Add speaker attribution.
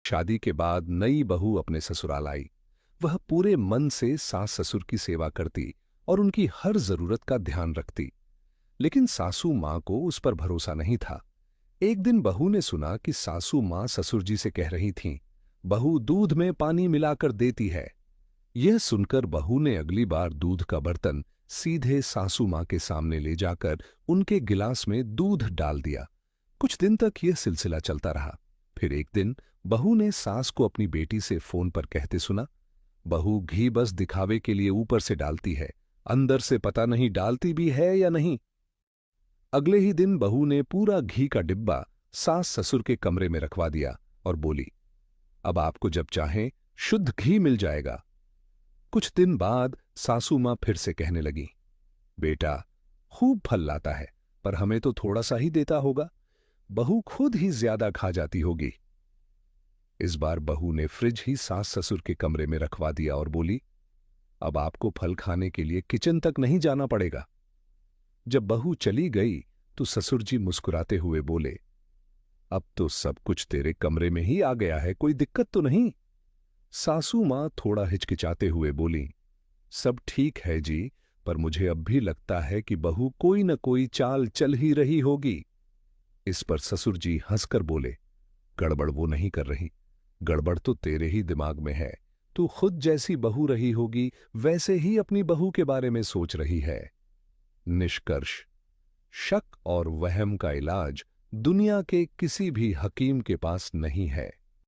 Speaker 1: शादी के बाद नई बहू अपने ससुराल आई। वह पूरे मन से सास ससुर की सेवा करती और उनकी हर जरूरत का ध्यान रखती। लेकिन सासू मां को उस पर भरोसा नहीं था। एक दिन बहू ने सुना कि सासू मां ससुर जी से कह रही थीं, बहू दूध में पानी मिलाकर देती है। यह सुनकर बहू ने अगली बार दूध का बर्तन सीधे सासू मां के सामने ले जाकर उनके गिलास में दूध डाल दिया। कुछ दिन तक यह सिलसिला चलता रहा। फिर एक दिन बहू ने सास को अपनी बेटी से फोन पर कहते सुना, बहू घी बस दिखावे के लिए ऊपर से डालती है, अंदर से पता नहीं डालती भी है या नहीं। अगले ही दिन बहू ने पूरा घी का डिब्बा सास ससुर के कमरे में रखवा दिया और बोली, अब आपको जब चाहें शुद्ध घी मिल जाएगा। कुछ दिन बाद सासू मां फिर से कहने लगी, बेटा खूब फल लाता है, पर हमें तो थोड़ा सा ही देता होगा। बहू खुद ही ज्यादा खा जाती होगी। इस बार बहू ने फ्रिज ही सास ससुर के कमरे में रखवा दिया और बोली, अब आपको फल खाने के लिए किचन तक नहीं जाना पड़ेगा। जब बहू चली गई तो ससुर जी मुस्कुराते हुए बोले, अब तो सब कुछ तेरे कमरे में ही आ गया है, कोई दिक्कत तो नहीं। सासू मां थोड़ा हिचकिचाते हुए बोली, सब ठीक है जी, पर मुझे अब भी लगता है कि बहू कोई न कोई चाल चल ही रही होगी। इस पर ससुर जी हंसकर बोले, गड़बड़ वो नहीं कर रही, गड़बड़ तो तेरे ही दिमाग में है। तू खुद जैसी बहू रही होगी वैसे ही अपनी बहू के बारे में सोच रही है। निष्कर्ष, शक और वहम का इलाज दुनिया के किसी भी हकीम के पास नहीं है।